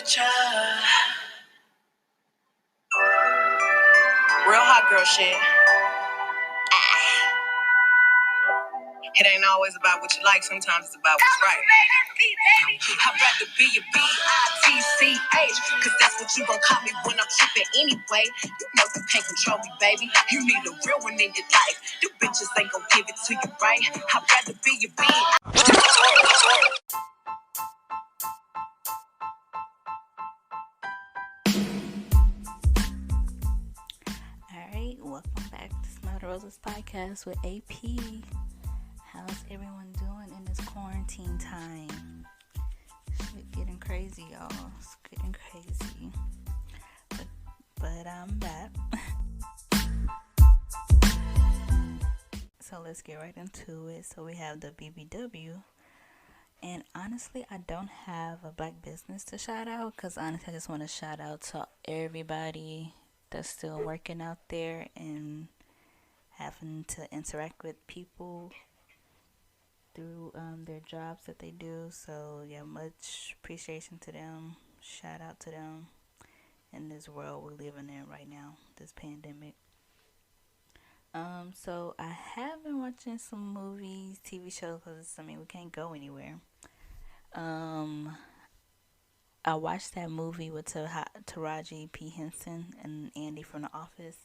Real hot girl shit. It ain't always about what you like, sometimes it's about what's right. I'd rather be a B-I-T-C-H, cause that's what you gon' call me when I'm tripping anyway. You know you can't control me, baby. You need a real one in your life. You bitches ain't gon' give it to you right. I'd rather be a B. Alright, welcome back to Smell the Roses podcast with AP. How's everyone doing in this quarantine time? Shit getting crazy, y'all. It's getting crazy. But I'm back. So let's get right into it. So we have the BBW. And honestly, I don't have a black business to shout out. Because honestly, I just want to shout out to everybody that's still working out there and having to interact with people through their jobs that they do. So yeah, much appreciation to them. Shout out to them in this world we're living in right now, this pandemic. So I have been watching some movies, TV shows, because we can't go anywhere. I watched that movie with Taraji P. Henson and Andy from The Office.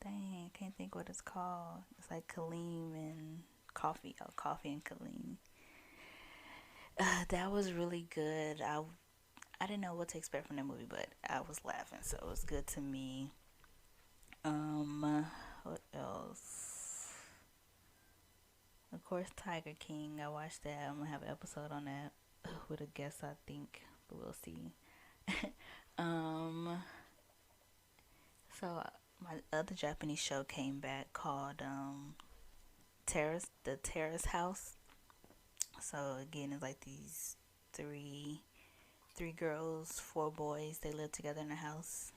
Dang, I can't think what it's called. It's like Kaleem and Coffee. Oh, Coffee and Kaleem. That was really good. I didn't know what to expect from that movie, but I was laughing, so it was good to me. What else? Of course, Tiger King. I watched that. I'm gonna have an episode on that with a guest, I think, but we'll see. So my other Japanese show came back called Terrace, the Terrace House. So again, it's like these three girls, 4 boys. They live together in a house,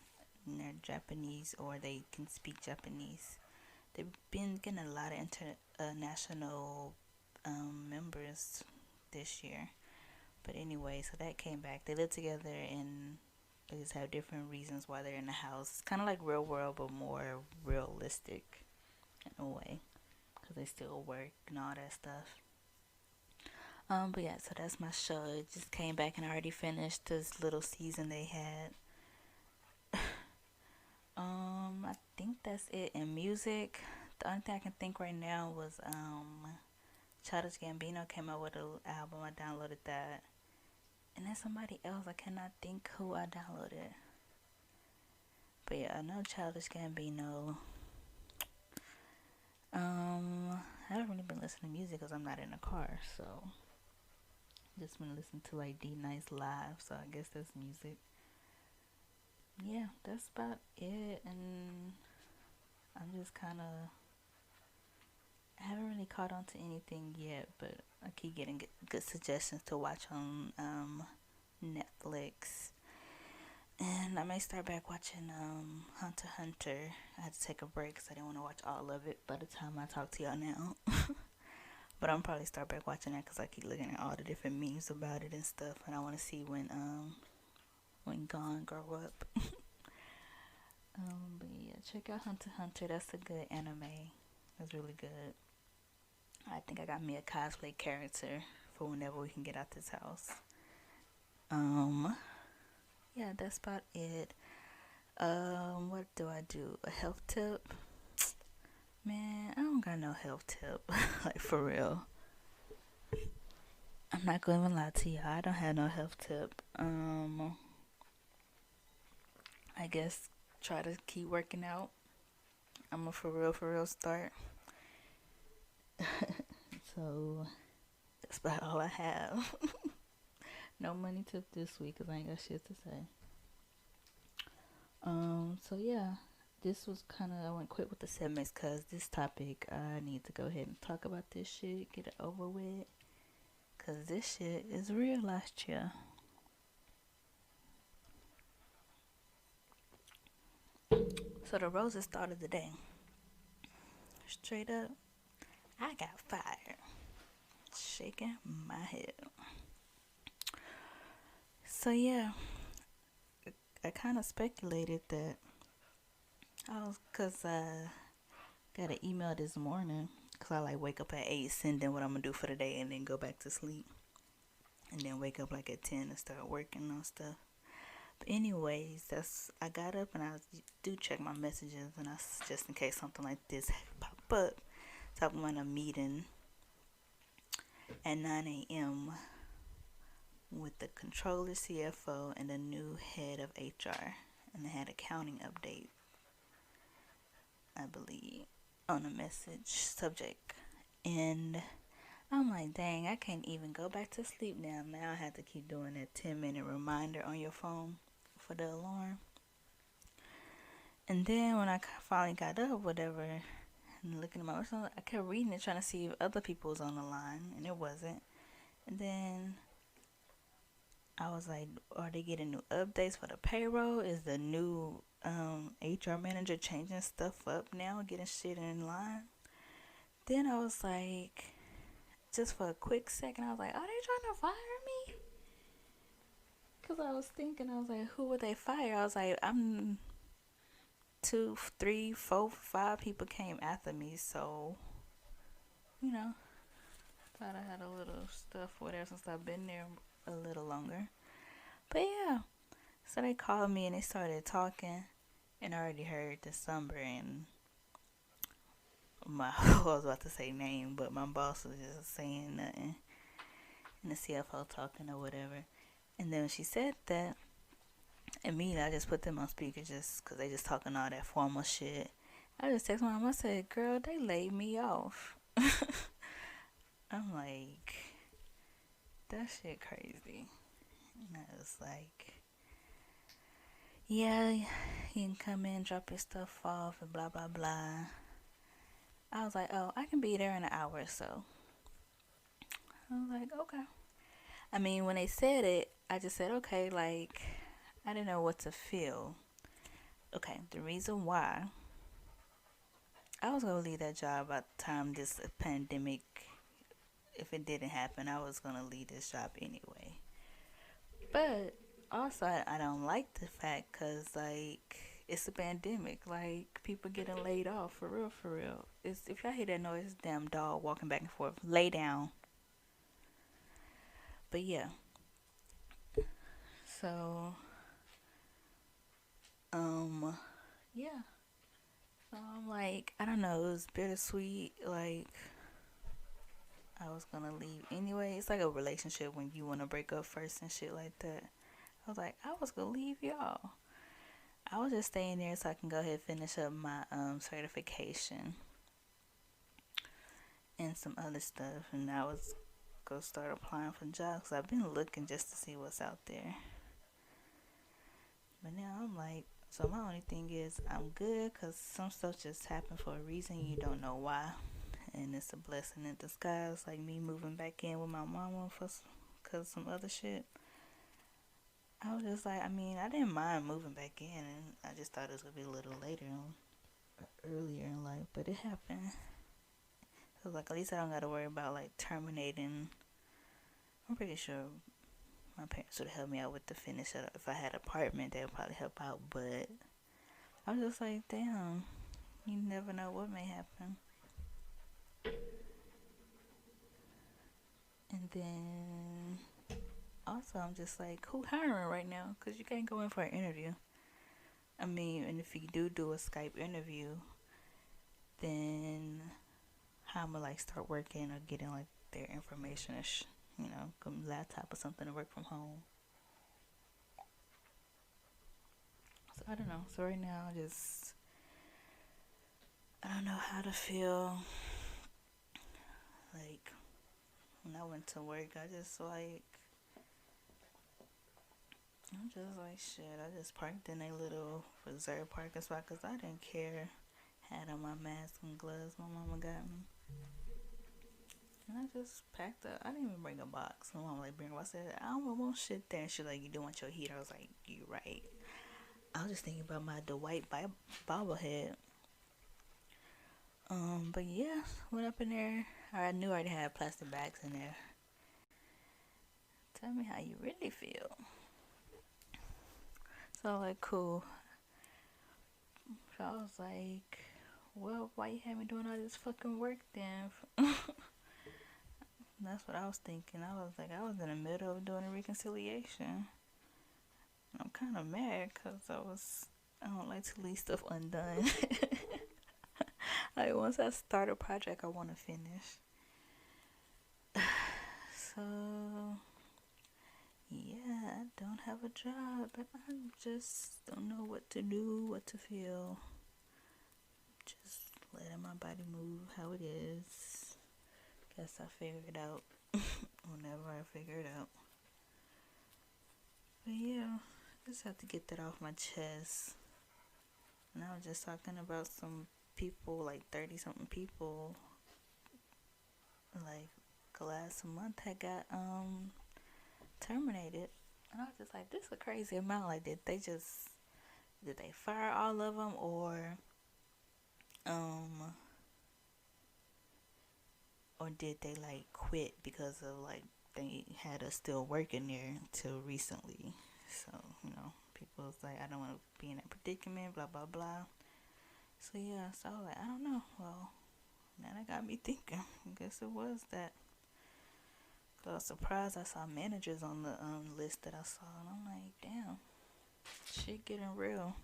and they're Japanese or they can speak Japanese. They've been getting a lot of international members this year. But anyway, so that came back. They live together and they just have different reasons why they're in the house. It's kind of like Real World, but more realistic in a way, because they still work and all that stuff. But yeah, so that's my show. It just came back and I already finished this little season they had. I think that's it. In music, the only thing I can think right now was Childish Gambino came out with an album. I downloaded that. And then somebody else, I cannot think who I downloaded. But yeah, I know Childish Gambino. I haven't really been listening to music because I'm not in a car, so just been listening to like D-Nice live, so I guess that's music. Yeah, that's about it, and I'm just kind of, I haven't really caught on to anything yet, but I keep getting good suggestions to watch on Netflix. And I may start back watching Hunter x Hunter. I had to take a break because I didn't want to watch all of it by the time I talk to y'all now. But I'm probably start back watching that because I keep looking at all the different memes about it and stuff, and I want to see when Gon grow up. But yeah, check out Hunter x Hunter. That's a good anime. It's really good. I think I got me a cosplay character for whenever we can get out this house. Yeah, that's about it. What do I do? A health tip? Man, I don't got no health tip. Like, for real. I'm not gonna even lie to y'all. I don't have no health tip. I guess try to keep working out. I'm a for real start. So, that's about all I have. No money tip this week because I ain't got shit to say. So yeah, this was kind of, I went quick with the segments because this topic, I need to go ahead and talk about this shit, get it over with, because this shit is real last year. So the roses started the day. Straight up, I got fired. Shaking my head. So yeah, I kind of speculated that cause I got an email this morning, cause I like wake up at 8, send in what I'm gonna do for the day, and then go back to sleep, and then wake up like at 10 and start working on stuff. But anyways, that's I got up and I do check my messages, and I just in case something like this pop up. So I'm in a meeting at 9 a.m. with the controller, CFO, and the new head of HR, and they had accounting update, I believe, on a message subject. And I'm like, dang, I can't even go back to sleep now. Now I have to keep doing that 10-minute reminder on your phone for the alarm. And then when I finally got up, whatever, and looking at my phone, I kept reading it, trying to see if other people was on the line, and it wasn't. And then I was like, are they getting new updates for the payroll? Is the new HR manager changing stuff up now, getting shit in line? Then I was like, just for a quick second, I was like, are they trying to fire me? Because I was thinking, I was like, who would they fire? I was like, I'm 2, 3, 4, 5 people came after me, so, you know, thought I had a little stuff whatever since I've been there a little longer. But yeah, so they called me and they started talking, and I already heard the number and I was about to say name, but my boss was just saying nothing, and the CFO talking or whatever. And then when she said that, immediately I just put them on speaker just because they just talking all that formal shit. I just texted my mom. I said, girl, they laid me off. I'm like, that shit crazy. And I was like, yeah, you can come in, drop your stuff off, and blah, blah, blah. I was like, oh, I can be there in an hour or so. I was like, okay. I mean, when they said it, I just said, okay, like, I didn't know what to feel. Okay, the reason why I was going to leave that job by the time this pandemic, if it didn't happen, I was going to leave this job anyway. But also, I don't like the fact because, like, it's a pandemic. Like, people getting laid off, for real, for real. If y'all hear that noise, damn dog walking back and forth. Lay down. But yeah. So, yeah. So I'm like, I don't know, it was bittersweet. Like, I was gonna leave anyway. It's like a relationship when you wanna break up first and shit like that. I was like, I was gonna leave y'all. I was just staying there so I can go ahead and finish up my certification and some other stuff. And I was gonna start applying for jobs. Cause I've been looking just to see what's out there. But now I'm like, so my only thing is I'm good because some stuff just happened for a reason. You don't know why. And it's a blessing in disguise. Like me moving back in with my mama because some other shit. I was just like, I mean, I didn't mind moving back in. And I just thought it was going to be a little later earlier in life. But it happened. So like, at least I don't got to worry about like terminating. I'm pretty sure my parents would have helped me out with the finish. If I had an apartment, they would probably help out. But I was just like, damn, you never know what may happen. And then also, I'm just like, who hiring right now? Because you can't go in for an interview. I mean, and if you do a Skype interview, then how am I like start working or getting like their information or laptop or something to work from home. So I don't know. So right now, I don't know how to feel. Like when I went to work, I'm just like shit. I just parked in a little reserved parking spot because I didn't care. Had on my mask and gloves my mama got me. And I just packed up. I didn't even bring a box. My mama like, bring a box. I said, I don't want shit there. And she like, you don't want your heater. I was like, you right. I was just thinking about my Dwight bobblehead. But yeah, went up in there. I knew I already had plastic bags in there. Tell me how you really feel. So like, cool. So I was like, well, why you have me doing all this fucking work then? That's what I was thinking. I was like, I was in the middle of doing a reconciliation. I'm kind of mad because I don't like to leave stuff undone. Like, once I start a project, I want to finish. So, yeah, I don't have a job, but I just don't know what to do, what to feel. Just letting my body move how it is. Guess I figure it out whenever I figure it out. But yeah, just have to get that off my chest. And I was just talking about some people, like 30 something people, like last month had got terminated. And I was just like, this is a crazy amount. Like, did they fire all of them, or did they like quit because of like they had us still working there till recently? So, people was like, I don't want to be in that predicament, blah blah blah. So yeah, so I was like, I don't know. Well, now that got me thinking. I guess it was that. So I was surprised I saw managers on the list that I saw, and I'm like, damn, shit getting real.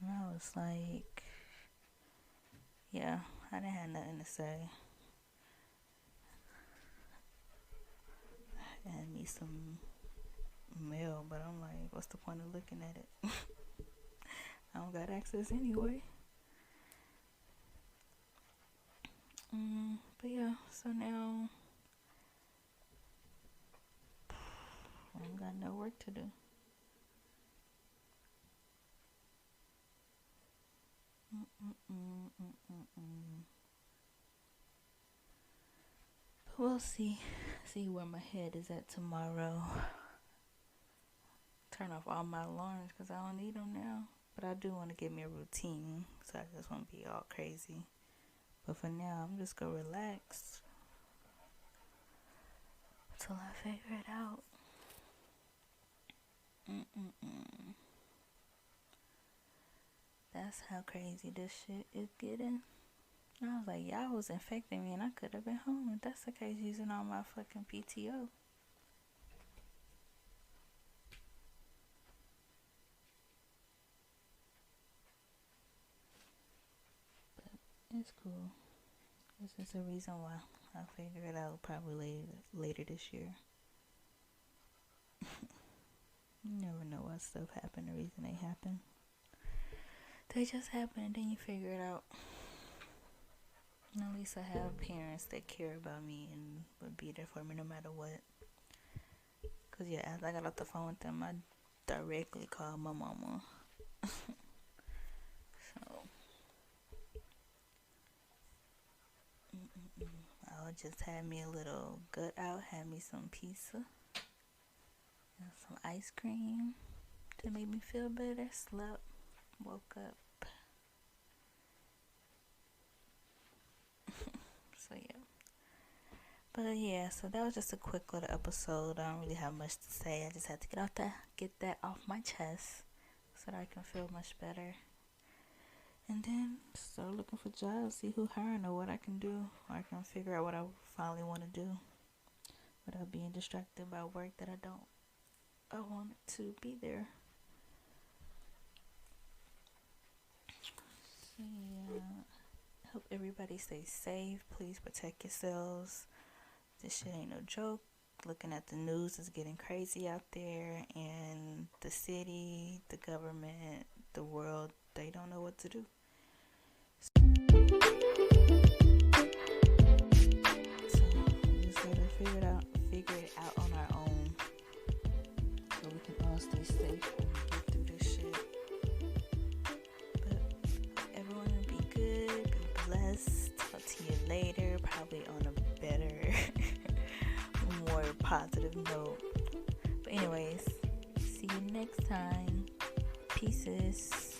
And I was like, yeah, I didn't have nothing to say. I had me some mail, but I'm like, what's the point of looking at it? I don't got access anyway. But yeah, so now I ain't got no work to do. But we'll see where my head is at tomorrow. Turn off all my alarms because I don't need them now. But I do want to get me a routine, so I just want to be all crazy. But for now, I'm just gonna relax until I figure it out. That's how crazy this shit is getting. And I was like, y'all was infecting me and I could have been home. If that's the case, using all my fucking PTO. But it's cool. This is the reason why. I'll figure it out probably later this year. You never know why stuff happen, the reason they happen. They just happen and then you figure it out. And at least I have parents that care about me and would be there for me no matter what. Cause yeah, as I got off the phone with them, I directly called my mama. So I just had me a little gut out, had me some pizza and some ice cream to make me feel better. Slept, woke up. So yeah. But yeah, so that was just a quick little episode. I don't really have much to say. I just had to get that off my chest so that I can feel much better. And then start looking for jobs, see who hiring or what I can do. Or I can figure out what I finally want to do without being distracted by work that I want it to be there. So yeah, hope everybody stays safe. Please protect yourselves. This shit ain't no joke. Looking at the news is getting crazy out there, and the city, the government, the world, they don't know what to do. So we just gotta figure it out on our own, so we can all stay safe and get through this shit. But everyone will be good, be blessed. Talk to you later, probably on a better, more positive note. But anyways, see you next time. Pieces.